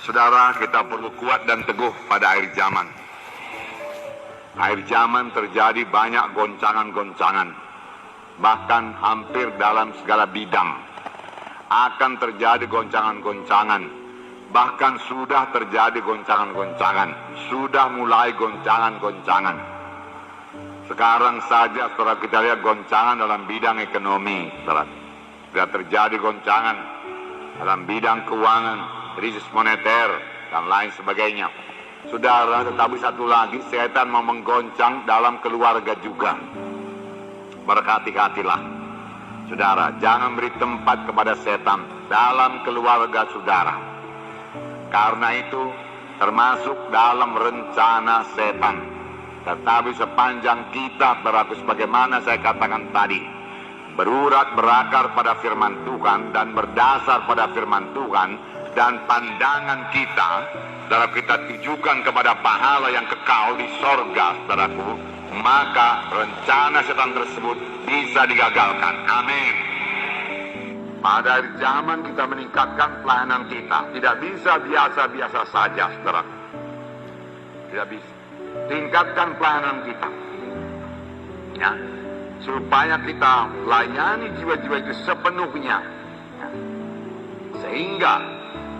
Saudara, kita perlu kuat dan teguh pada akhir zaman. Akhir zaman terjadi banyak goncangan-goncangan. Bahkan hampir dalam segala bidang akan terjadi goncangan-goncangan. Bahkan sudah terjadi goncangan-goncangan. Sudah mulai goncangan-goncangan. Sekarang saja saudara, kita lihat goncangan dalam bidang ekonomi. Saudara, sudah terjadi goncangan dalam bidang keuangan, krisis moneter, dan lain sebagainya. Saudara, tetapi satu lagi, setan mau menggoncang dalam keluarga juga. Berhati-hatilah. Saudara, jangan beri tempat kepada setan dalam keluarga saudara. Karena itu termasuk dalam rencana setan. Tetapi sepanjang kita berlaku sebagaimana saya katakan tadi, berurat berakar pada firman Tuhan dan berdasar pada firman Tuhan, dan pandangan kita dalam kita tujukan kepada pahala yang kekal di sorga, saudaraku, maka rencana setan tersebut bisa digagalkan. Amin. Pada akhir zaman kita meningkatkan pelayanan kita. Tidak bisa biasa-biasa saja, saudaraku. Tidak bisa. Tingkatkan pelayanan kita, ya, supaya kita layani jiwa-jiwa itu sepenuhnya, ya, sehingga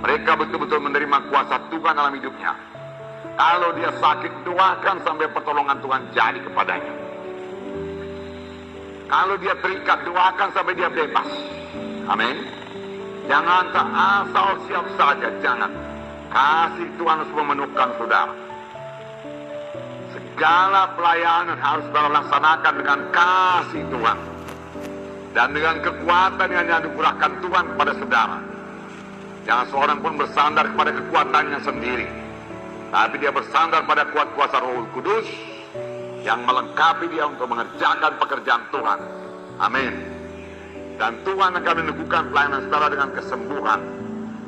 mereka betul-betul menerima kuasa Tuhan dalam hidupnya. Kalau dia sakit, doakan sampai pertolongan Tuhan jadi kepadanya. Kalau dia terikat, doakan sampai dia bebas. Amin. Jangan asal siap saja, jangan. Kasih Tuhan harus memenuhkan saudara. Segala pelayanan harus dilaksanakan dengan kasih Tuhan dan dengan kekuatan yang dianugerahkan Tuhan kepada saudara. Jangan seorang pun bersandar kepada kekuatannya sendiri, tapi dia bersandar pada kuasa Roh Kudus yang melengkapi dia untuk mengerjakan pekerjaan Tuhan. Amin. Dan Tuhan akan meneguhkan pelayanan saudara dengan kesembuhan,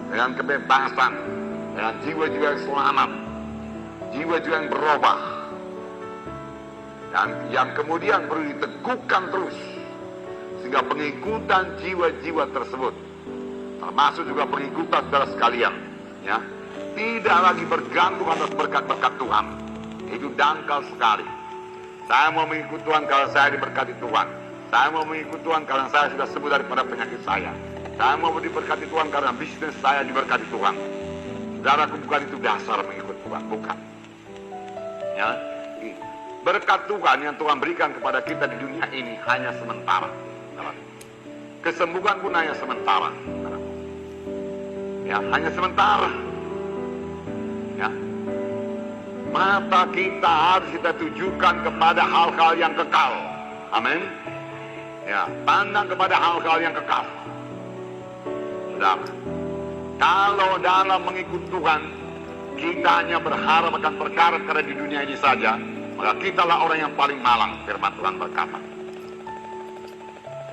dengan kebebasan, dengan jiwa-jiwa yang selamat, jiwa-jiwa yang berubah, dan yang kemudian perlu diteguhkan terus, sehingga pengikutan jiwa-jiwa tersebut, termasuk juga pengikutan saudara sekalian, ya, tidak lagi bergantung atas berkat-berkat Tuhan. Itu dangkal sekali. Saya mau mengikut Tuhan kalau saya diberkati Tuhan. Saya mau mengikut Tuhan karena saya sudah sembuh daripada penyakit saya. Saya mau diberkati Tuhan karena bisnis saya diberkati Tuhan. Saudaraku, bukan itu dasar mengikut Tuhan, bukan. Ya, berkat Tuhan yang Tuhan berikan kepada kita di dunia ini hanya sementara. Kesembuhan pun hanya sementara. Ya, hanya sementara. Ya. Mata kita harus kita tujukan kepada hal-hal yang kekal. Amin. Ya, pandang kepada hal-hal yang kekal. Saudara, kalau dalam mengikut Tuhan kita hanya berharap akan perkara-perkara di dunia ini saja, maka kitalah orang yang paling malang. Firman Tuhan berkata.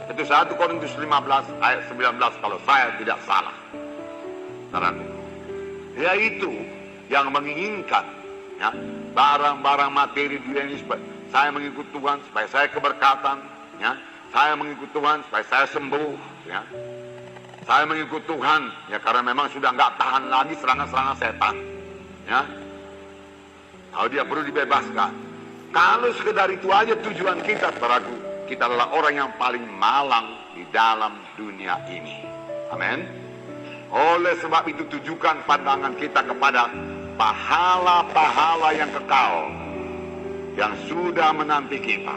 Itu 1 Korintus 15 ayat 19 kalau saya tidak salah. Saudaraku, yaitu yang menginginkan, ya, barang-barang materi dunia ini supaya saya mengikut Tuhan, supaya saya keberkatan, ya, saya mengikut Tuhan supaya saya sembuh, ya, saya mengikut Tuhan, ya, karena memang sudah nggak tahan lagi serangan-serangan setan, ya. Kalau dia perlu dibebaskan. Kalau sekedar itu aja tujuan kita, saudaraku, kita adalah orang yang paling malang di dalam dunia ini. Amin. Oleh sebab itu tujukan pandangan kita kepada pahala-pahala yang kekal yang sudah menanti kita.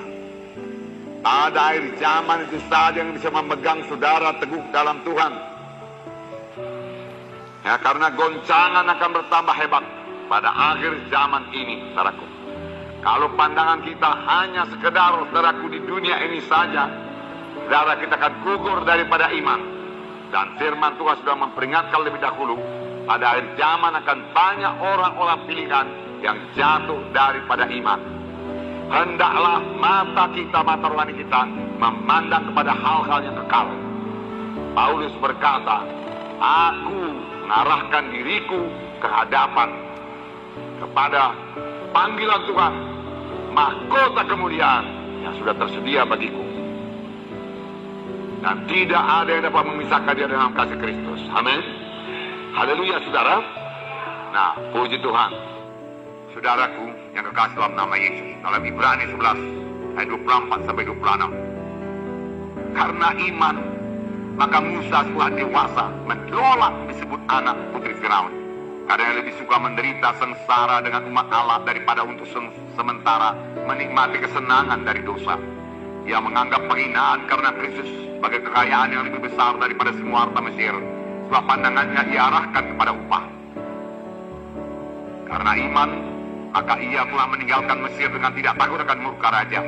Pada akhir zaman itu saja yang bisa memegang saudara teguh dalam Tuhan. Ya, karena goncangan akan bertambah hebat pada akhir zaman ini, saudaraku. Kalau pandangan kita hanya sekedar, saudaraku, di dunia ini saja, saudara, kita akan gugur daripada iman. Dan firman Tuhan sudah memperingatkan lebih dahulu, pada akhir zaman akan banyak orang-orang pilihan yang jatuh daripada iman. Hendaklah mata kita, mata rohani kita, memandang kepada hal-hal yang kekal. Paulus berkata, aku mengarahkan diriku ke hadapan kepada panggilan Tuhan, mahkota kemuliaan yang sudah tersedia bagiku. Dan tidak ada yang dapat memisahkan dia dengan kasih Kristus. Amin. Haleluya, saudara. Nah, puji Tuhan. Saudaraku yang kekasih dalam nama Yesus, dalam Ibrani 11 ayat 24 sampai 26. Karena iman, maka Musa setelah dewasa menolak disebut anak putri Firaun. Karena yang lebih suka menderita sengsara dengan umat Allah daripada untuk sementara menikmati kesenangan dari dosa. Ia menganggap penghinaan karena Kristus sebagai kekayaan yang lebih besar daripada semua harta Mesir, sebab pandangannya diarahkan kepada upah. Karena iman, maka ia telah meninggalkan Mesir dengan tidak takut akan murka raja.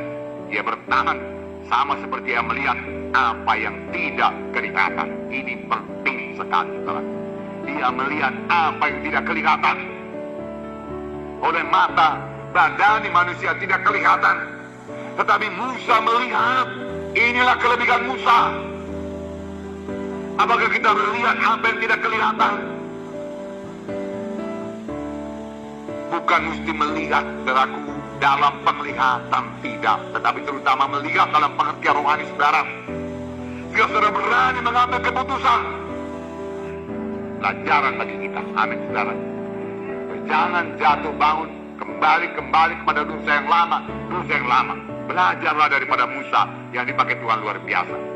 Ia bertahan sama seperti ia melihat apa yang tidak kelihatan. Ini penting sekali, saudara. Dia melihat apa yang tidak kelihatan. Oleh mata badani manusia tidak kelihatan, tetapi Musa melihat. Inilah kelebihan Musa. Apakah kita melihat apa yang tidak kelihatan? Bukan mesti melihat, saudaraku, dalam penglihatan, tidak, tetapi terutama melihat dalam pengertian rohani saudara. Jika saudara berani mengambil keputusan, pelajaran bagi kita. Amin, saudara. Jangan jatuh bangun kembali kepada dosa yang lama. Belajarlah daripada Musa yang dipakai Tuhan luar biasa.